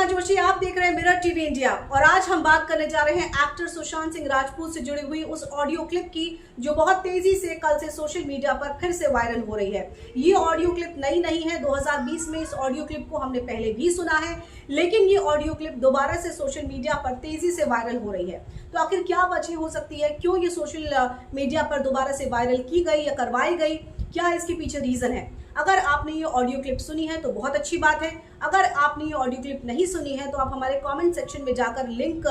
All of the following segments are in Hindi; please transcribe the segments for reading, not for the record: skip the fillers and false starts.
मीना जोशी, आप देख रहे हैं मिरर टीवी इंडिया और आज हम बात करने जा रहे हैं एक्टर सुशांत सिंह राजपूत से जुड़ी हुई उस ऑडियो क्लिप की जो बहुत तेजी से कल से सोशल मीडिया पर फिर से वायरल हो रही है। ये ऑडियो क्लिप नई नहीं है, 2020 में इस ऑडियो क्लिप को हमने पहले भी सुना है, लेकिन ये ऑडियो क्लिप दोबारा से सोशल मीडिया पर तेजी से वायरल हो रही है। तो आखिर क्या वजह हो सकती है, क्यों ये सोशल मीडिया पर दोबारा से वायरल की गई या करवाई गई, क्या इसके पीछे रीजन है? अगर आपने ये ऑडियो क्लिप सुनी है तो बहुत अच्छी बात है। अगर आपने ये ऑडियो क्लिप नहीं सुनी है तो आप हमारे कमेंट सेक्शन में जाकर लिंक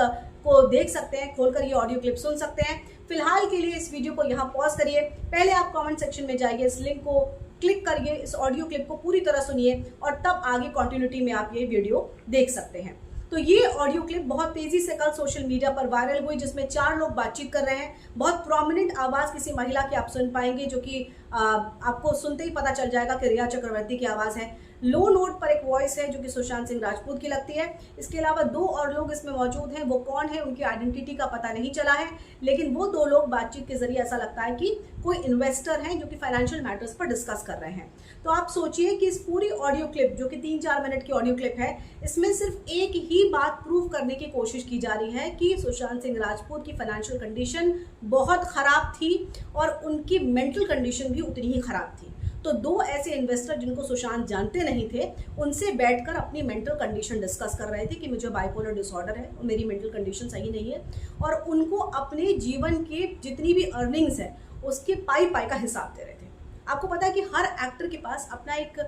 को देख सकते हैं, खोलकर ये ऑडियो क्लिप सुन सकते हैं। फिलहाल के लिए इस वीडियो को यहाँ पॉज करिए, पहले आप कमेंट सेक्शन में जाइए, इस लिंक को क्लिक करिए, इस ऑडियो क्लिप को पूरी तरह सुनिए और तब आगे कंटिन्यूटी में आप ये वीडियो देख सकते हैं। तो ये ऑडियो क्लिप बहुत तेजी से कल सोशल मीडिया पर वायरल हुई, जिसमें 4 लोग बातचीत कर रहे हैं। बहुत प्रोमिनेंट आवाज किसी महिला की आप सुन पाएंगे, जो कि आपको सुनते ही पता चल जाएगा कि रिया चक्रवर्ती की आवाज है। लो नोट पर एक वॉइस है जो कि सुशांत सिंह राजपूत की लगती है। इसके अलावा 2 और लोग इसमें मौजूद हैं, वो कौन है उनकी आइडेंटिटी का पता नहीं चला है, लेकिन वो 2 लोग बातचीत के जरिए ऐसा लगता है कि कोई इन्वेस्टर हैं जो कि फाइनेंशियल मैटर्स पर डिस्कस कर रहे हैं। तो आप सोचिए कि इस पूरी ऑडियो क्लिप जो कि 3-4 मिनट की ऑडियो क्लिप है, इसमें सिर्फ एक ही बात प्रूव करने की कोशिश की जा रही है कि सुशांत सिंह राजपूत की फाइनेंशियल कंडीशन बहुत खराब थी और उनकी मेंटल कंडीशन भी उतनी ही खराब थी। तो 2 ऐसे इन्वेस्टर जिनको सुशांत जानते नहीं थे, उनसे बैठकर अपनी मेंटल कंडीशन डिस्कस कर रहे थे कि मुझे बाइपोलर डिसऑर्डर है और मेरी मेंटल कंडीशन सही नहीं है, और उनको अपने जीवन के जितनी भी अर्निंग्स है उसके पाई का हिसाब दे रहे थे। आपको पता है कि हर एक्टर के पास अपना एक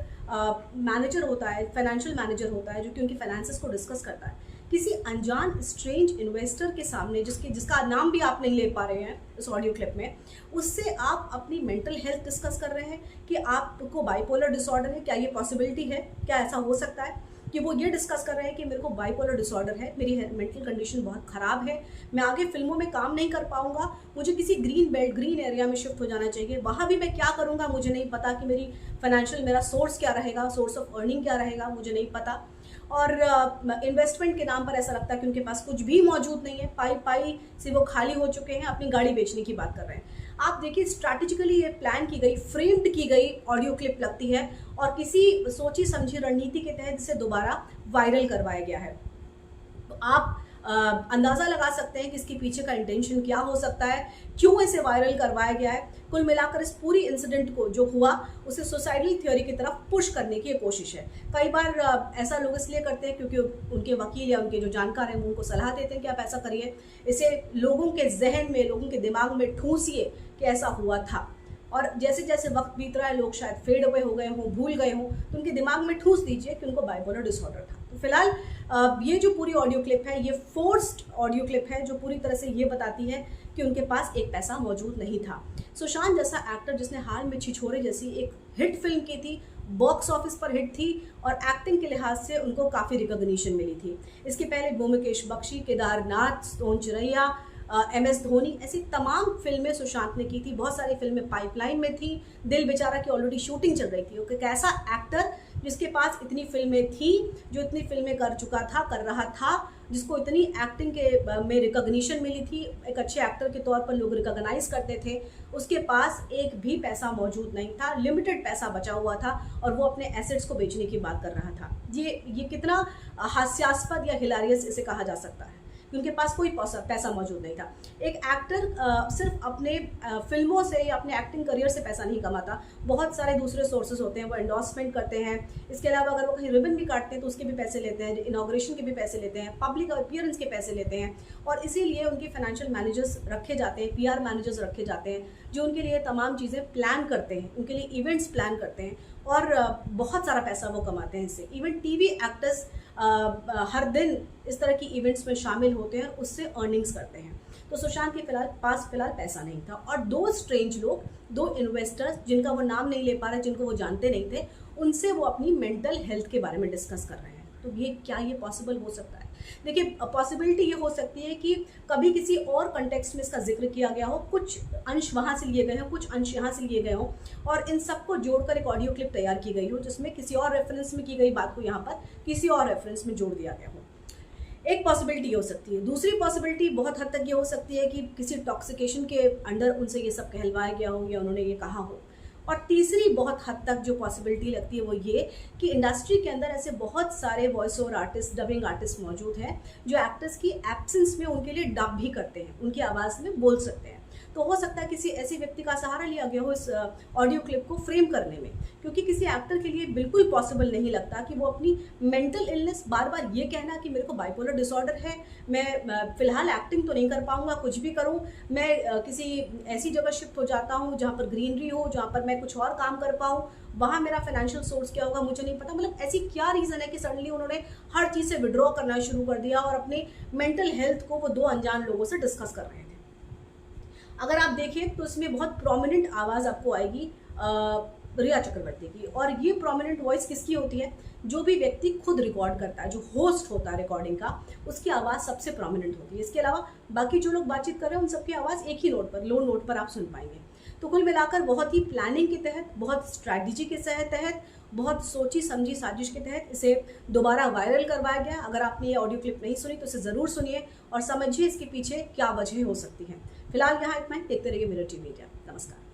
मैनेजर होता है, फाइनेंशियल मैनेजर होता है, जो कि उनकी फाइनेंसेस को डिस्कस करता है। किसी अनजान स्ट्रेंज इन्वेस्टर के सामने, जिसका नाम भी आप नहीं ले पा रहे हैं इस ऑडियो क्लिप में, उससे आप अपनी मेंटल हेल्थ डिस्कस कर रहे हैं कि आपको बाइपोलर डिसऑर्डर है, क्या ये पॉसिबिलिटी है, क्या ऐसा हो सकता है कि वो ये डिस्कस कर रहे हैं कि मेरे को बाइपोलर डिसऑर्डर है, मेरी मेंटल कंडीशन बहुत ख़राब है, मैं आगे फिल्मों में काम नहीं कर पाऊंगा, मुझे किसी ग्रीन एरिया में शिफ्ट हो जाना चाहिए, वहाँ भी मैं क्या करूँगा मुझे नहीं पता, कि मेरी फाइनेंशियल मेरा सोर्स क्या रहेगा, सोर्स ऑफ अर्निंग क्या रहेगा मुझे नहीं पता। और इन्वेस्टमेंट के नाम पर ऐसा लगता है कि उनके पास कुछ भी मौजूद नहीं है, पाई से वो खाली हो चुके हैं, अपनी गाड़ी बेचने की बात कर रहे हैं। आप देखिए, स्ट्रैटेजिकली ये प्लान की गई, फ्रेम्ड की गई ऑडियो क्लिप लगती है और किसी सोची समझी रणनीति के तहत इसे दोबारा वायरल करवाया गया है। तो आप अंदाज़ा लगा सकते हैं कि इसके पीछे का इंटेंशन क्या हो सकता है, क्यों इसे वायरल करवाया गया है। कुल मिलाकर इस पूरी इंसिडेंट को जो हुआ उसे सुसाइडल थ्योरी की तरफ पुश करने की कोशिश है। कई बार ऐसा लोग इसलिए करते हैं क्योंकि उनके वकील या उनके जो जानकार हैं वो उनको सलाह देते हैं कि आप ऐसा करिए, इसे लोगों के जहन में, लोगों के दिमाग में ठूंसिए कि ऐसा हुआ था। और जैसे जैसे वक्त बीत रहा है, लोग शायद फेड अवे हो गए हों, भूल गए हों, तो उनके दिमाग में ठूस दीजिए कि उनको बाइपोलर डिसऑर्डर था। तो फिलहाल ये जो पूरी ऑडियो क्लिप है, ये फोर्स्ड ऑडियो क्लिप है जो पूरी तरह से ये बताती है कि उनके पास एक पैसा मौजूद नहीं था। सुशांत जैसा एक्टर जिसने हाल में छिछोरे जैसी एक हिट फिल्म की थी, बॉक्स ऑफिस पर हिट थी और एक्टिंग के लिहाज से उनको काफ़ी रिकॉग्निशन मिली थी। इसके पहले बोमकेश बख्शी, केदारनाथ, सोन चिरैया, MS धोनी, ऐसी तमाम फिल्में सुशांत ने की थी। बहुत सारी फिल्में पाइपलाइन में थी, दिल बेचारा की ऑलरेडी शूटिंग चल रही थी। एक ऐसा एक्टर जिसके पास इतनी फिल्में थी, जो इतनी फिल्में कर चुका था, कर रहा था, जिसको इतनी एक्टिंग के में रिकॉग्निशन मिली थी, एक अच्छे एक्टर के तौर पर लोग रिकॉग्नाइज करते थे, उसके पास एक भी पैसा मौजूद नहीं था, लिमिटेड पैसा बचा हुआ था और वो अपने एसेट्स को बेचने की बात कर रहा था। ये कितना हास्यास्पद या हिलारियस इसे कहा जा सकता है, उनके पास कोई पैसा मौजूद नहीं था। एक एक्टर सिर्फ अपने फिल्मों से या अपने एक्टिंग करियर से पैसा नहीं कमाता, बहुत सारे दूसरे सोर्सेज होते हैं, वो एंडोर्समेंट करते हैं। इसके अलावा अगर वो कहीं रिबन भी काटते हैं तो उसके भी पैसे लेते हैं, इनॉग्रेशन के भी पैसे लेते हैं, पब्लिक अपीयरेंस के पैसे लेते हैं, और इसीलिए उनके फाइनेंशियल मैनेजर्स रखे जाते हैं, PR मैनेजर्स रखे जाते हैं, जो उनके लिए तमाम चीज़ें प्लान करते हैं, उनके लिए इवेंट्स प्लान करते हैं और बहुत सारा पैसा वो कमाते हैं इससे। इवन TV एक्टर्स हर दिन इस तरह की इवेंट्स में शामिल होते हैं, उससे अर्निंग्स करते हैं। तो सुशांत के पास फिलहाल पैसा नहीं था और 2 स्ट्रेंज लोग, 2 इन्वेस्टर्स जिनका वो नाम नहीं ले पा रहे, जिनको वो जानते नहीं थे, उनसे वो अपनी मेंटल हेल्थ के बारे में डिस्कस कर रहे हैं। तो क्या ये पॉसिबल हो सकता है? देखिए, पॉसिबिलिटी ये हो सकती है कि कभी किसी और कंटेक्स्ट में इसका जिक्र किया गया हो, कुछ अंश वहाँ से लिए गए हों, कुछ अंश यहाँ से लिए गए हों, और इन सबको जोड़कर एक ऑडियो क्लिप तैयार की गई हो, जिसमें किसी और रेफरेंस में की गई बात को यहाँ पर किसी और रेफरेंस में जोड़ दिया गया हो। एक पॉसिबिलिटी हो सकती है। दूसरी पॉसिबिलिटी बहुत हद तक ये हो सकती है कि किसी टॉक्सिकेशन के अंडर उनसे ये सब कहलवाया गया हो या उन्होंने ये कहा हो। और तीसरी बहुत हद तक जो पॉसिबिलिटी लगती है वो ये कि इंडस्ट्री के अंदर ऐसे बहुत सारे voice over artist, dubbing artist मौजूद हैं जो एक्टर्स की एब्सेंस में उनके लिए डब भी करते हैं, उनकी आवाज़ में बोल सकते हैं। तो हो सकता है किसी ऐसे व्यक्ति का सहारा लिया गया हो इस ऑडियो क्लिप को फ्रेम करने में, क्योंकि किसी एक्टर के लिए बिल्कुल पॉसिबल नहीं लगता कि वो अपनी मेंटल इलनेस बार बार ये कहना कि मेरे को बाइपोलर डिसऑर्डर है, मैं फिलहाल एक्टिंग तो नहीं कर पाऊंगा, कुछ भी करूं, मैं किसी ऐसी जगह शिफ्ट हो जाता हूं जहां पर ग्रीनरी हो, जहां पर मैं कुछ और काम कर पाऊं, वहां मेरा फाइनेंशियल सोर्स क्या होगा मुझे नहीं पता। मतलब ऐसी क्या रीज़न है कि सडनली उन्होंने हर चीज़ से विड्रॉ करना शुरू कर दिया और अपने मेंटल हेल्थ को वो दो अनजान लोगों से डिस्कस कर रहे थे। अगर आप देखें तो इसमें बहुत प्रोमिनेंट आवाज़ आपको आएगी रिया चक्रवर्ती की, और ये प्रोमिनेंट वॉइस किसकी होती है? जो भी व्यक्ति खुद रिकॉर्ड करता है, जो होस्ट होता है रिकॉर्डिंग का, उसकी आवाज़ सबसे प्रोमिनेंट होती है। इसके अलावा बाकी जो लोग बातचीत कर रहे हैं उन सबकी आवाज़ एक ही नोट पर, लो नोट पर आप सुन पाएंगे। तो कुल मिलाकर बहुत ही प्लानिंग के तहत, बहुत स्ट्रैटेजी के तहत, बहुत सोची समझी साजिश के तहत इसे दोबारा वायरल करवाया गया। अगर आपने ये ऑडियो क्लिप नहीं सुनी तो इसे ज़रूर सुनिए और समझिए इसके पीछे क्या वजह हो सकती है। फिलहाल यहाँ इतना ही, देखते रहिए मिरर टीवी इंडिया। नमस्कार।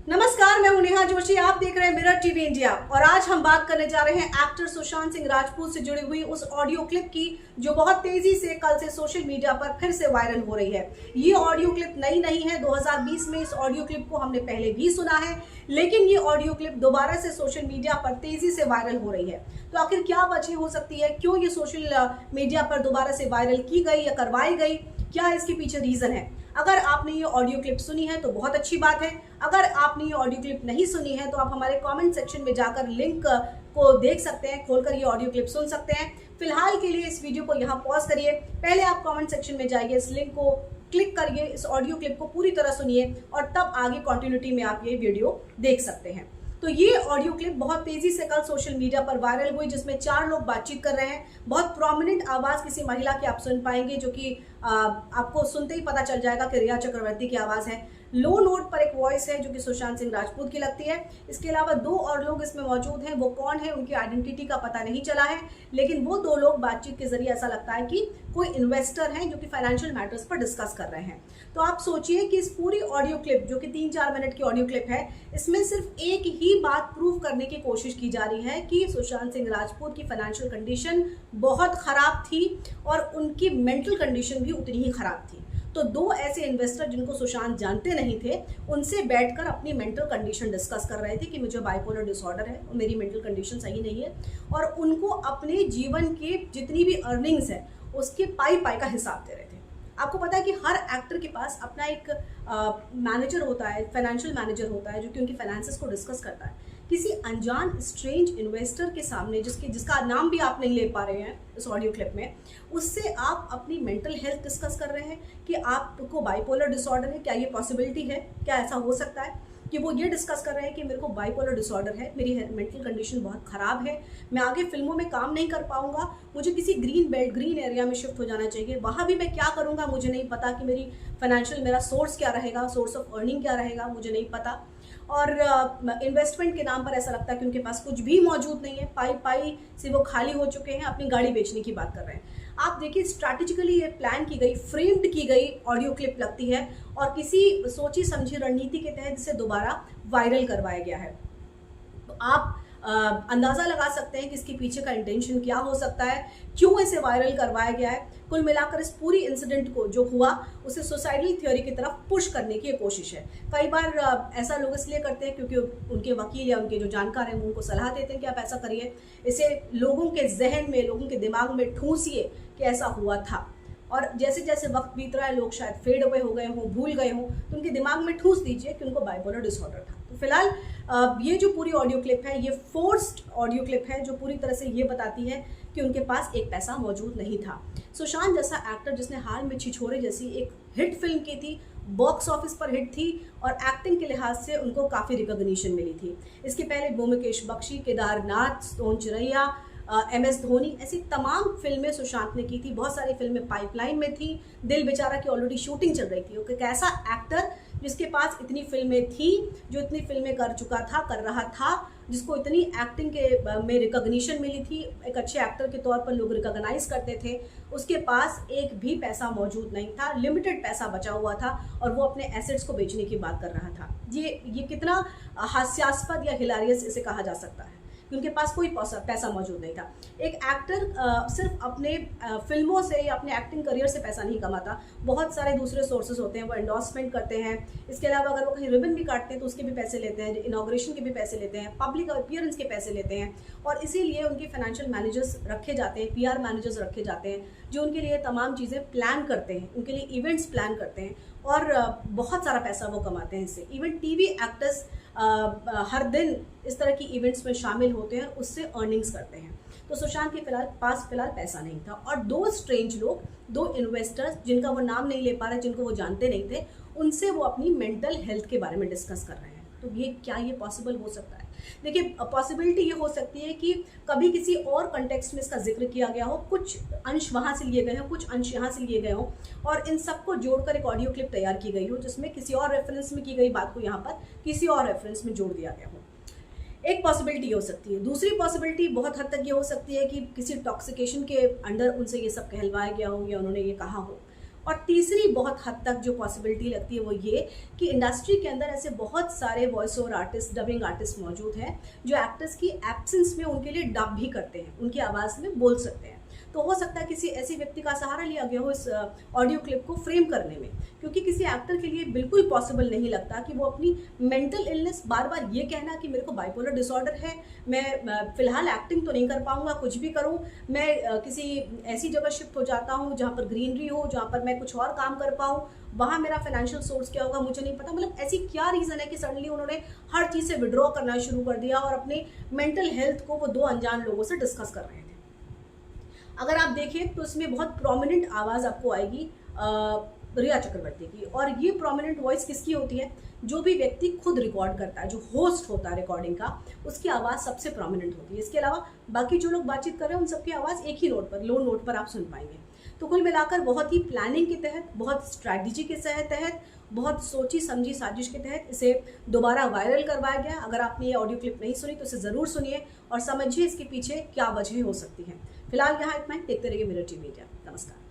नमस्कार, मैं हूं नेहा जोशी, आप देख रहे हैं मिरर टीवी इंडिया और आज हम बात करने जा रहे हैं एक्टर सुशांत सिंह राजपूत से जुड़ी हुई उस ऑडियो क्लिप की जो बहुत तेजी से कल से सोशल मीडिया पर फिर से वायरल हो रही है। ये ऑडियो क्लिप नई नहीं है, 2020 में इस ऑडियो क्लिप को हमने पहले भी सुना है, लेकिन ये ऑडियो क्लिप दोबारा से सोशल मीडिया पर तेजी से वायरल हो रही है। तो आखिर क्या वजह हो सकती है, क्यों ये सोशल मीडिया पर दोबारा से वायरल की गई या करवाई गई, क्या इसके पीछे रीजन है? अगर आपने ये ऑडियो क्लिप सुनी है तो बहुत अच्छी बात है। अगर आपने ये ऑडियो क्लिप नहीं सुनी है तो आप हमारे कमेंट सेक्शन में जाकर लिंक को देख सकते हैं, खोलकर ये ऑडियो क्लिप सुन सकते हैं। फिलहाल के लिए इस वीडियो को यहाँ पॉज करिए, पहले आप कमेंट सेक्शन में जाइए, इस लिंक को क्लिक करिए, इस ऑडियो क्लिप को पूरी तरह सुनिए और तब आगे कंटिन्यूटी में आप ये वीडियो देख सकते हैं। तो ये ऑडियो क्लिप बहुत तेजी से कल सोशल मीडिया पर वायरल हुई, जिसमें 4 लोग बातचीत कर रहे हैं। बहुत प्रोमिनेंट आवाज किसी महिला की आप सुन पाएंगे, जो कि आपको सुनते ही पता चल जाएगा कि रिया चक्रवर्ती की आवाज है। लो नोट पर एक वॉइस है जो कि सुशांत सिंह राजपूत की लगती है। इसके अलावा 2 और लोग इसमें मौजूद हैं, वो कौन है उनकी आइडेंटिटी का पता नहीं चला है, लेकिन वो 2 लोग बातचीत के जरिए ऐसा लगता है कि कोई इन्वेस्टर हैं जो कि फाइनेंशियल मैटर्स पर डिस्कस कर रहे हैं। तो आप सोचिए कि इस पूरी ऑडियो क्लिप जो कि 3-4 मिनट की ऑडियो क्लिप है, इसमें सिर्फ एक ही बात प्रूव करने की कोशिश की जा रही है कि सुशांत सिंह राजपूत की फाइनेंशियल कंडीशन बहुत खराब थी और उनकी मेंटल कंडीशन भी उतनी ही खराब थी। तो 2 ऐसे इन्वेस्टर जिनको सुशांत जानते नहीं थे, उनसे बैठकर अपनी मेंटल कंडीशन डिस्कस कर रहे थे कि मुझे बाइपोलर डिसऑर्डर है और मेरी मेंटल कंडीशन सही नहीं है, और उनको अपने जीवन के जितनी भी अर्निंग्स है उसके पाई का हिसाब दे रहे थे। आपको पता है कि हर एक्टर के पास अपना एक मैनेजर होता है, फाइनेंशियल मैनेजर होता है, जो कि उनकी फाइनेंसेस को डिस्कस करता है। किसी अनजान स्ट्रेंज इन्वेस्टर के सामने, जिसका नाम भी आप नहीं ले पा रहे हैं इस ऑडियो क्लिप में, उससे आप अपनी मेंटल हेल्थ डिस्कस कर रहे हैं कि आपको बाइपोलर डिसऑर्डर है, क्या ये पॉसिबिलिटी है, क्या ऐसा हो सकता है कि वो ये डिस्कस कर रहे हैं कि मेरे को बाइपोलर डिसऑर्डर है, मेरी मेंटल कंडीशन बहुत ख़राब है, मैं आगे फिल्मों में काम नहीं कर पाऊंगा, मुझे किसी ग्रीन एरिया में शिफ्ट हो जाना चाहिए, वहाँ भी मैं क्या करूँगा मुझे नहीं पता, कि मेरी फाइनेंशियल मेरा सोर्स क्या रहेगा, सोर्स ऑफ अर्निंग क्या रहेगा मुझे नहीं पता, और इन्वेस्टमेंट के नाम पर ऐसा लगता है कि उनके पास कुछ भी मौजूद नहीं है, पाई से वो खाली हो चुके हैं, अपनी गाड़ी बेचने की बात कर रहे हैं। आप देखिए, स्ट्रैटेजिकली ये प्लान की गई, फ्रेम्ड की गई ऑडियो क्लिप लगती है और किसी सोची समझी रणनीति के तहत इसे दोबारा वायरल करवाया गया है। तो आप अंदाज़ा लगा सकते हैं कि इसके पीछे का इंटेंशन क्या हो सकता है, क्यों इसे वायरल करवाया गया है। कुल मिलाकर इस पूरी इंसिडेंट को जो हुआ उसे सुसाइडल थ्योरी की तरफ पुश करने की कोशिश है। कई बार ऐसा लोग इसलिए करते हैं क्योंकि उनके वकील या उनके जो जानकार हैं वो उनको सलाह देते हैं कि आप ऐसा करिए, इसे लोगों के जहन में, लोगों के दिमाग में ठूंसिए कि ऐसा हुआ था, और जैसे जैसे वक्त बीत रहा है लोग शायद फेड अवे हो गए हों, भूल गए हों, तो उनके दिमाग में ठूंस दीजिए कि उनको बाइपोलर डिसऑर्डर था। तो फिलहाल ये जो पूरी ऑडियो क्लिप है ये फोर्स्ड ऑडियो क्लिप है जो पूरी तरह से ये बताती है कि उनके पास एक पैसा मौजूद नहीं था। सुशांत जैसा एक्टर जिसने हाल में छिछोरे जैसी एक हिट फिल्म की थी, बॉक्स ऑफिस पर हिट थी और एक्टिंग के लिहाज से उनको काफ़ी रिकॉग्निशन मिली थी। इसके पहले ब्योमकेश बख्शी, केदारनाथ, सोन चिरैया, MS धोनी, ऐसी तमाम फिल्में सुशांत ने की थी। बहुत सारी फिल्में पाइपलाइन में थी, दिल बेचारा की ऑलरेडी शूटिंग चल रही थी। एक ऐसा एक्टर जिसके पास इतनी फिल्में थी, जो इतनी फिल्में कर चुका था, कर रहा था, जिसको इतनी एक्टिंग के में रिकॉग्निशन मिली थी, एक अच्छे एक्टर के तौर पर लोग रिकॉग्नाइज करते थे, उसके पास एक भी पैसा मौजूद नहीं था, लिमिटेड पैसा बचा हुआ था और वो अपने एसेट्स को बेचने की बात कर रहा था। ये कितना हास्यास्पद या हिलारियस इसे कहा जा सकता है कि उनके पास कोई पैसा मौजूद नहीं था। एक एक्टर सिर्फ अपने फिल्मों से या अपने एक्टिंग करियर से पैसा नहीं कमाता, बहुत सारे दूसरे सोर्सेज होते हैं। वो एंडोर्समेंट करते हैं, इसके अलावा अगर वो कहीं रिबन भी काटते हैं तो उसके भी पैसे लेते हैं, इनाग्रेशन के भी पैसे लेते हैं, पब्लिक अपीयरेंस के पैसे लेते हैं, और इसीलिए उनके फाइनेंशियल मैनेजर्स रखे जाते हैं, PR मैनेजर्स रखे जाते हैं, जो उनके लिए तमाम चीज़ें प्लान करते हैं, उनके लिए इवेंट्स प्लान करते हैं, और बहुत सारा पैसा वो कमाते हैं इससे। इवन टीवी एक्टर्स हर दिन इस तरह की इवेंट्स में शामिल होते हैं, उससे अर्निंग्स करते हैं। तो सुशांत के पास फिलहाल पैसा नहीं था, और दो स्ट्रेंज लोग, दो इन्वेस्टर्स जिनका वो नाम नहीं ले पा रहे, जिनको वो जानते नहीं थे, उनसे वो अपनी मेंटल हेल्थ के बारे में डिस्कस कर रहे हैं। तो ये क्या ये पॉसिबल हो सकता है? देखिए, पॉसिबिलिटी ये हो सकती है कि कभी किसी और कंटेक्स्ट में इसका जिक्र किया गया हो, कुछ अंश वहाँ से लिए गए हों, कुछ अंश यहाँ से लिए गए हों, और इन सबको जोड़कर एक ऑडियो क्लिप तैयार की गई हो, जिसमें किसी और रेफरेंस में की गई बात को यहाँ पर किसी और रेफरेंस में जोड़ दिया गया हो। एक पॉसिबिलिटी हो सकती है। दूसरी पॉसिबिलिटी बहुत हद तक ये हो सकती है कि किसी टॉक्सिकेशन के अंडर उनसे ये सब कहलवाया गया हो या उन्होंने ये कहा हो। और तीसरी बहुत हद तक जो पॉसिबिलिटी लगती है वो ये कि इंडस्ट्री के अंदर ऐसे बहुत सारे voice over artist, dubbing artist मौजूद हैं, जो एक्टर्स की एब्सेंस में उनके लिए डब भी करते हैं, उनकी आवाज़ में बोल सकते हैं। तो हो सकता है किसी ऐसे व्यक्ति का सहारा लिया गया हो इस ऑडियो क्लिप को फ्रेम करने में, क्योंकि किसी एक्टर के लिए बिल्कुल पॉसिबल नहीं लगता कि वो अपनी मेंटल इलनेस बार बार ये कहना कि मेरे को बाइपोलर डिसऑर्डर है, मैं फिलहाल एक्टिंग तो नहीं कर पाऊंगा, कुछ भी करूं, मैं किसी ऐसी जगह शिफ्ट हो जाता हूं जहां पर ग्रीनरी हो, जहां पर मैं कुछ और काम कर पाऊं, वहां मेरा फाइनेंशियल सोर्स क्या होगा मुझे नहीं पता। मतलब ऐसी क्या रीज़न है कि सडनली उन्होंने हर चीज़ से विड्रॉ करना शुरू कर दिया और अपने मेंटल हेल्थ को वो दो अनजान लोगों से डिस्कस कर रहे थे। अगर आप देखें तो इसमें बहुत प्रोमिनेंट आवाज़ आपको आएगी रिया चक्रवर्ती की, और ये प्रोमिनेंट वॉइस किसकी होती है? जो भी व्यक्ति खुद रिकॉर्ड करता है, जो होस्ट होता है रिकॉर्डिंग का, उसकी आवाज़ सबसे प्रोमिनेंट होती है। इसके अलावा बाकी जो लोग बातचीत कर रहे हैं उन सबकी आवाज़ एक ही नोट पर, लो नोट पर आप सुन पाएंगे। तो कुल मिलाकर बहुत ही प्लानिंग के तहत, बहुत स्ट्रैटेजी के तहत, बहुत सोची समझी साजिश के तहत इसे दोबारा वायरल करवाया गया। अगर आपने ये ऑडियो क्लिप नहीं सुनी तो इसे ज़रूर सुनिए और समझिए इसके पीछे क्या वजह हो सकती है। फिलहाल यहाँ इतना ही। देखते रहिए मिरर टीवी इंडिया। नमस्कार।